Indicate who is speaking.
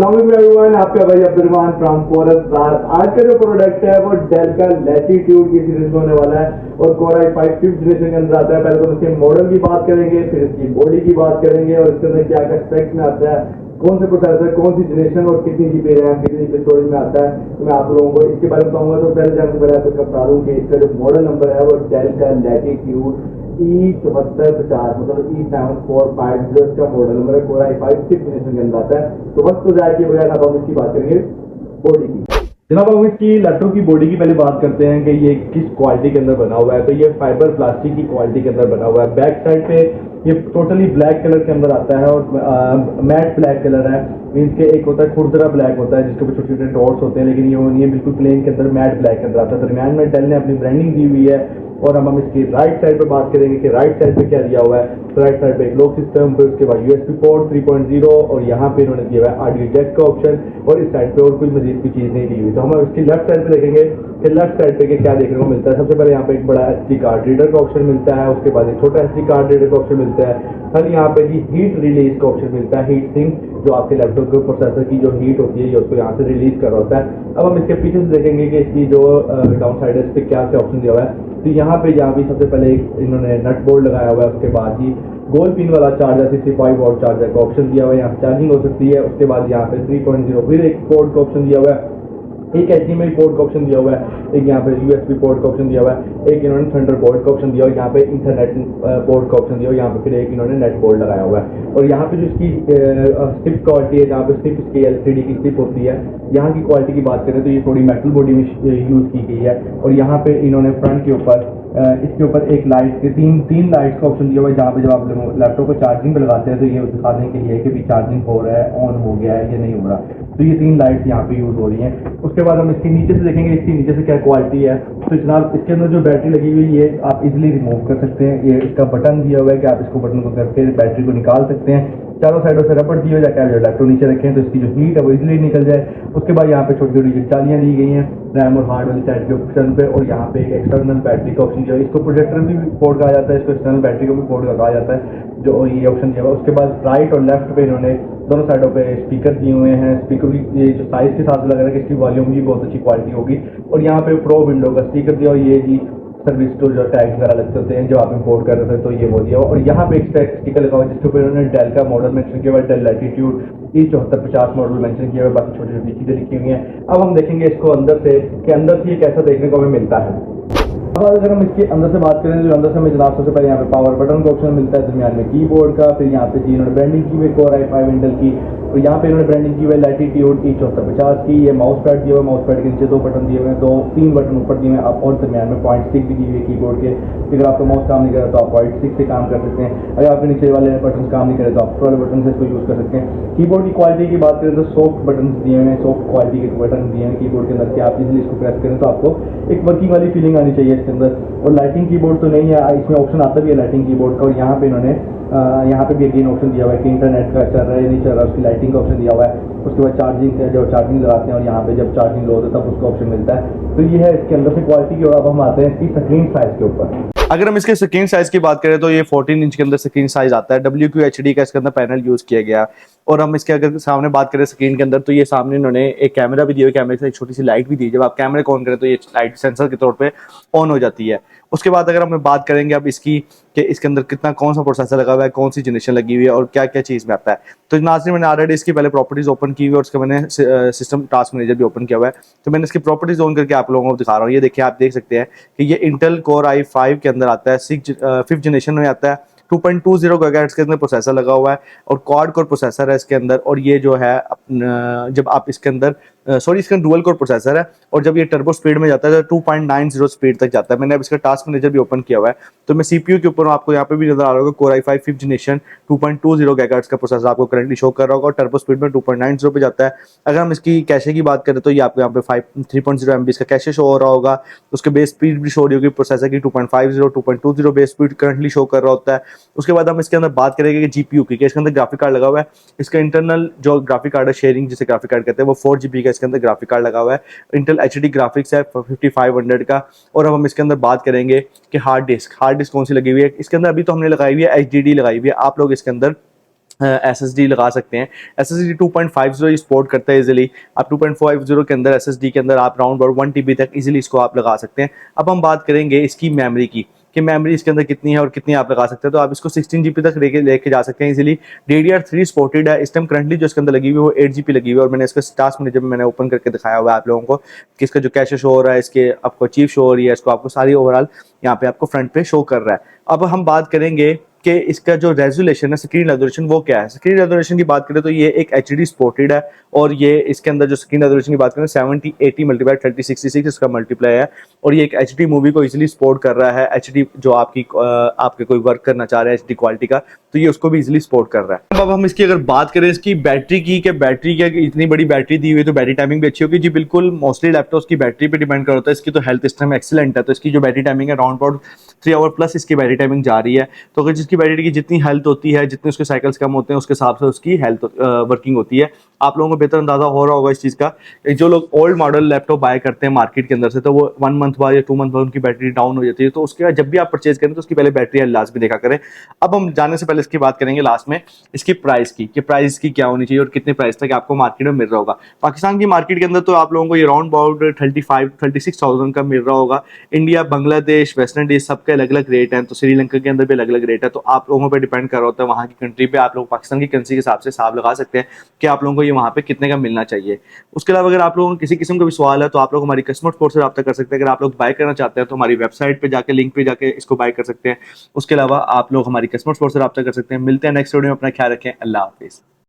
Speaker 1: Everyone, आपका भाई Abdul Rahman from forces. आज का जो प्रोडक्ट है वो डेल का लैटिट्यूड की सीरीज में होने वाला है और कोर i5 फिफ्थ जनरेशन के अंदर आता है। पहले तो इसके मॉडल की बात करेंगे, फिर इसकी बॉडी की बात करेंगे और इसके अंदर क्या क्या स्पेक्स में आता है, कौन से प्रोसेसर, कौन सी जनरेशन और कितनी जीबी रैम, कितनी जीबी स्टोरेज में आता है। तो मैं आप लोगों को इसके बारे में बताऊंगा। तो पहले जानने से पहले आपको बता दूं कि इसका जो मॉडल नंबर है वो डेल का लैटिट्यूड E7450, मतलब E7450 का मॉडल नंबर है। कोर i5 सिक्स जनरेशन के अंदर आता है। तो वक्त तो जाए के बगैर अब हम इसकी बात करेंगे बॉडी की। जनाब, हम इसकी लैपटॉप की बॉडी की पहले बात करते हैं कि ये किस क्वालिटी के अंदर बना हुआ है। तो ये फाइबर प्लास्टिक की क्वालिटी के अंदर बना हुआ है। बैक साइड पे ये टोटली ब्लैक कलर के अंदर आता है और मैट ब्लैक कलर है। मीन्स के एक होता है खुरदरा ब्लैक होता है जिसके ऊपर छोटे छोटे डॉट्स होते हैं, लेकिन ये नहीं है, बिल्कुल प्लेन के अंदर मैट ब्लैक के अंदर आता है। दरमियान में डेल ने अपनी ब्रांडिंग दी हुई है। और हम इसकी राइट साइड पे बात करेंगे कि राइट साइड पे क्या दिया हुआ है। तो राइट साइड पे एक लॉक सिस्टम, फिर उसके बाद यूएसबी पोर्ट 3.0 और यहाँ पे इन्होंने दिया हुआ है ऑडियो जैक का ऑप्शन। और इस साइड पे और कोई मजीद की चीज नहीं दी हुई। तो हम इसकी लेफ्ट साइड पे देखेंगे कि लेफ्ट साइड पे क्या देखने को मिलता है। सबसे पहले यहाँ पे एक बड़ा एसडी कार्ड रीडर का ऑप्शन मिलता है, उसके बाद एक छोटा एसडी कार्ड रीडर का ऑप्शन मिलता है। फिर यहाँ पे जी हीट रिलीज का ऑप्शन मिलता है, हीट सिंक, जो आपके लैपटॉप के प्रोसेसर की जो हीट होती है ये उसको यहाँ से रिलीज कर रहा होता है। अब हम इसके पीछे से देखेंगे कि इसकी जो डाउन साइड है इस पर क्या क्या ऑप्शन दिया हुआ है। तो यहाँ पे भी सबसे पहले इन्होंने नट बोल्ट लगाया हुआ है। उसके बाद ही गोल पिन वाला चार्जर 65 वॉट चार्जर का ऑप्शन दिया हुआ है, यहाँ चार्जिंग हो सकती है। उसके बाद यहाँ पे 3.0 फिर एक पोर्ट का ऑप्शन दिया हुआ है, एक HDMI पोर्ट का ऑप्शन दिया हुआ है, एक यहाँ पे USB पोर्ट का ऑप्शन दिया हुआ है, एक इन्होंने थंडरबोल्ट का ऑप्शन दिया हुआ है, यहाँ पे इंटरनेट पोर्ट का ऑप्शन दिया हुआ है, यहाँ पे फिर एक इन्होंने नेट बोल्ट लगाया हुआ है। और यहाँ पे जो इसकी स्टिप क्वालिटी है, जहाँ पे स्टिप इसकी LCD की स्टिप होती है, यहाँ की क्वालिटी की बात करें तो ये थोड़ी मेटल बॉडी में यूज की गई है। और यहाँ पे इन्होंने फ्रंट के ऊपर इसके ऊपर एक लाइट के तीन लाइट्स का ऑप्शन दिया हुआ है, जहाँ पे जब आप लैपटॉप को चार्जिंग पे लगाते हैं तो ये दिखाने के लिए कि भी चार्जिंग हो रहा है, ऑन हो गया है, ये नहीं हो रहा। तो ये तीन लाइट्स यहाँ पे यूज हो रही हैं। उसके बाद हम इसके नीचे से देखेंगे इसकी नीचे से क्या क्वालिटी है। तो जनाब, इसके अंदर जो बैटरी लगी हुई है ये आप इजीली रिमूव कर सकते हैं। ये इसका बटन दिया हुआ है कि आप इसको बटन को करके बैटरी को निकाल सकते हैं। चारों साइडों से रबड़ दिए हुए जाके आप लैपटॉप नीचे रखें तो इसकी जो हीट है वो इजीली निकल जाए। उसके बाद यहाँ पे छोटी छोटी जालियाँ दी गई हैं रैम और हार्ड वाली साइड के ऑप्शन पे। और यहाँ पे एक एक्सटर्नल बैटरी का ऑप्शन दिया है, इसको प्रोजेक्टर भी पोर्ट कहा जाता है, इसको एक्सटर्नल बैटरी को भी पोर्ट कहा जाता है, जो ये ऑप्शन दिया हुआ है। उसके बाद राइट और लेफ्ट पे इन्होंने दोनों साइडों पे स्पीकर दिए हुए हैं। स्पीकर की ये जो साइज के साथ लग रहा है कि इसकी वॉल्यूम भी बहुत अच्छी क्वालिटी होगी। और यहाँ पे प्रो विंडो का स्पीकर दिया और ये जी सर्विस तो जो टैग वगैरह लगते होते हैं जो आप इंपोर्ट कर रहे थे तो ये वो दिया। और यहाँ पे एक स्टिकर लगा हुआ है जिसके ऊपर उन्होंने डेल का मॉडल मेंशन किया हुआ है, del latitude E7450 model mention किया हुआ है, बाकी छोटी छोटी चीजें लिखी हुई हैं। अब हम देखेंगे इसको अंदर से कि अंदर से ये कैसा देखने को हमें मिलता है। अब अगर हम इसके अंदर से बात करें तो अंदर से हमें जनाब सबसे पहले यहाँ पे पावर बटन का ऑप्शन मिलता है, दरमियान में कीबोर्ड का, फिर यहाँ पे जी इन्होंने ब्रांडिंग की हुई कोर i5 इंटेल की, और यहाँ पे इन्होंने ब्रांडिंग की हुई है लैटिट्यूड E7450 की। ये माउस पैड दिया हुआ है, माउस पैड के नीचे दो बटन दिए हुए हैं, तीन बटन ऊपर दिए हुए हैं आप, और दरमियान में पॉइंट स्टिक भी दी हुई है कीबोर्ड के। अगर आपका माउस काम नहीं कर रहा तो आप पॉइंट स्टिक से काम कर सकते हैं। अगर आपके नीचे वाले बटन काम नहीं करे तो आप वाले बटन से इसको यूज कर सकते हैं। कीबोर्ड की क्वालिटी की बात करें तो सॉफ्ट बटन दिए हुए हैं, सॉफ्ट क्वालिटी के बटन दिए हैं कीबोर्ड के अंदर कि आप इजीली इसको प्रेस करें तो आपको एक वर्किंग वाली फीलिंग आनी चाहिए इसके अंदर। और लाइटिंग कीबोर्ड तो नहीं है, इसमें ऑप्शन आता भी है लाइटिंग कीबोर्ड का। और यहाँ पे इन्होंने यहाँ पे भी अगेन ऑप्शन दिया हुआ है कि इंटरनेट का चल रहा है नहीं चल रहा, उसकी लाइटिंग का ऑप्शन दिया हुआ है। उसके बाद चार्जिंग का जब चार्जिंग लगाते हैं और यहाँ पे जब चार्जिंग लो होता है तब उसका ऑप्शन मिलता है। तो ये है इसके अंदर से क्वालिटी की। और अब हम आते हैं इसकी स्क्रीन साइज के ऊपर।
Speaker 2: अगर हम इसके स्क्रीन साइज की बात करें तो ये 14 इंच के अंदर स्क्रीन साइज आता है। WQHD का इसके अंदर पैनल यूज किया गया। और हम इसके अगर सामने बात करें स्क्रीन के अंदर तो ये सामने इन्होंने एक कैमरा भी दिया है, कैमरे से एक छोटी सी लाइट भी दी है। जब आप कैमरे को ऑन करें तो ये लाइट सेंसर के तौर पे ऑन हो जाती है। उसके बाद अगर हम बात करेंगे अब इसकी कि इसके अंदर कितना कौन सा प्रोसेसर लगा हुआ है, कौन सी जनरेशन लगी हुई है और क्या क्या चीज़ में आता है। तो नाज़रीन, मैंने ऑलरेडी इसकी पहले प्रॉपर्टीज ओपन की हुई है और उसका मैंने सिस्टम टास्क मैनेजर भी ओपन किया हुआ है। तो मैंने इसकी प्रॉपर्टीज ऑन करके आप लोगों को दिखा रहा हूँ। ये देखिए, आप देख सकते हैं कि ये इंटेल कोर i5 के अंदर आता है, फिफ्थ जनरेशन में आता है। 2.20 गीगाहर्ट्ज़ के अंदर प्रोसेसर लगा हुआ है और क्वाड कोर प्रोसेसर है इसके अंदर। और ये जो है जब आप इसके अंदर इसका डुअल कोर प्रोसेसर है और जब ये टर्बो स्पीड में जाता है तो 2.90 स्पीड तक जाता है। मैंने अब इसका टास्क मैनेजर भी ओपन किया हुआ है। तो मैं सीपीयू के ऊपर आपको यहाँ पे भी नजर आ रहा होगा core i5 fifth generation 2.20 gigahertz का प्रोसेसर आपको करंटली शो कर रहा होगा और टर्बो स्पीड में 2.90 पे जाता है। अगर हम इसकी कैशे की बात करें तो ये आपको यहाँ पे 3.0 MB का कैशे शो हो रहा होगा। उसके बेस स्पीड भी शो हो रही होगी प्रोसेसर की 2.20 बेस स्पीड करंटली शो कर रहा होता है। उसके बाद हम इसके अंदर बात करेंगे कि जीपीयू की, इसके अंदर ग्राफिक कार्ड लगा हुआ है। इसका इंटरनल जो ग्राफिक कार्ड है, शेयरिंग जिसे ग्राफिक कार्ड कहते हैं, वो 4 GB का इसके अंदर ग्राफिक कार्ड लगा हुआ है। इंटेल HD ग्राफिक्स है 5500 का। और अब हम इसके अंदर बात करेंगे कि हार्ड डिस्क कौन सी लगी हुई है। इसके अंदर अभी तो हमने लगाई हुई है HDD लगाई हुई है। आप लोग इसके अंदर SSD लगा सकते हैं। SSD 2.50 सपोर्ट करता है इजीली। आप 2.50 के अंदर SSD के अंदर आप राउंड अबाउट 1 TB तक इजीली इसको आप लगा सकते हैं। अब हम बात करेंगे इसकी मेमोरी की कि मेमोरी इसके अंदर कितनी है और कितनी आप लगा सकते हैं। तो आप इसको 16 GB तक लेके जा सकते हैं इजीली। DDR3 सपोर्टेड है। इस टाइम करंटली जो इसके अंदर लगी हुई है वो 8 GB लगी हुई है और मैंने इसका टास्क मैनेजर में मैंने ओपन करके दिखाया हुआ है आप लोगों को कि इसका जो कैश शो हो रहा है, इसके आपको चीफ शो हो रही है, इसको आपको सारी ओवरऑल यहाँ पे आपको फ्रंट पे शो कर रहा है। अब हम बात करेंगे कि इसका जो रेजोल्यूशन है, स्क्रीन रेजोल्यूशन वो क्या है। स्क्रीन रेजोल्यूशन की बात करें तो ये एक HD सपोर्टेड है और ये इसके अंदर जो स्क्रीन रेजोल्यूशन की बात करें 7080 मल्टीप्लाई 3066 इसका मल्टीप्लाई है और ये एक HD मूवी को इजीली सपोर्ट कर रहा है। HD जो आपके कोई वर्क करना चाह रहा है HD क्वालिटी का, तो ये उसको भी इजीली सपोर्ट कर रहा है। अब हम इसकी अगर बात करें इसकी बैटरी की, कि बैटरी क्या इतनी बड़ी बैटरी दी हुई है तो बैटरी टाइमिंग भी अच्छी होगी। जी बिल्कुल, मोस्टली लैपटॉप्स की बैटरी पे डिपेंड करता है। इसकी तो हेल्थ इस टाइम एक्सीलेंट है, तो इसकी जो बैटरी टाइमिंग है अराउंड अबाउट 3 आवर प्लस इसकी बैटरी टाइमिंग जा रही है। तो अगर जिसकी बैटरी की जितनी हेल्थ होती है, जितने उसके साइकिल्स कम होते हैं, उसके हिसाब से उसकी हेल्थ वर्किंग होती है। आप लोगों को बेहतर अंदाजा हो रहा होगा इस चीज़ का। जो लोग ओल्ड मॉडल लैपटॉप बाय करते हैं मार्केट के अंदर से, तो वो 1 मंथ बाद या 2 मंथ बाद उनकी बैटरी डाउन हो जाती है। तो उसके बाद जब भी आप परचेज करें तो उसकी पहले बैटरी हेल्थ लास्ट भी देखा करें। अब हम जाने से पहले इसकी बात करेंगे लास्ट में इसकी प्राइस की, कि प्राइस की क्या होनी चाहिए और कितने प्राइस तक आपको मार्केट में मिल रहा होगा। पाकिस्तान की मार्केट के अंदर तो आप लोगों को ये अराउंड अबाउट 36,000 का मिल रहा होगा। इंडिया, बांग्लादेश, वेस्ट इंडीज सबके अलग अलग रेट हैं, तो श्रीलंका के अंदर भी अलग अलग रेट है। तो आप लोगों पर डिपेंड कर रहा होता है वहाँ की कंट्री पे। आप लोग पाकिस्तान की करेंसी के हिसाब से हिसाब लगा सकते हैं कि आप लोगों को ये वहाँ पे कितने का मिलना चाहिए। उसके अलावा अगर आप लोगों को किसी किस्म का भी सवाल है तो आप लोग हमारी कस्टमर सपोर्ट से रब्ता कर सकते हैं। अगर आप लोग बाय करना चाहते हैं तो हमारी वेबसाइट पे जाके, लिंक पे जाके इसको बाय कर सकते हैं। उसके अलावा आप लोग हमारी कस्टमर सपोर्ट से रब्ता कर सकते हैं। मिलते हैं नेक्स्ट वीडियो में। अपना ख्याल रखें। अल्लाह हाफिज़।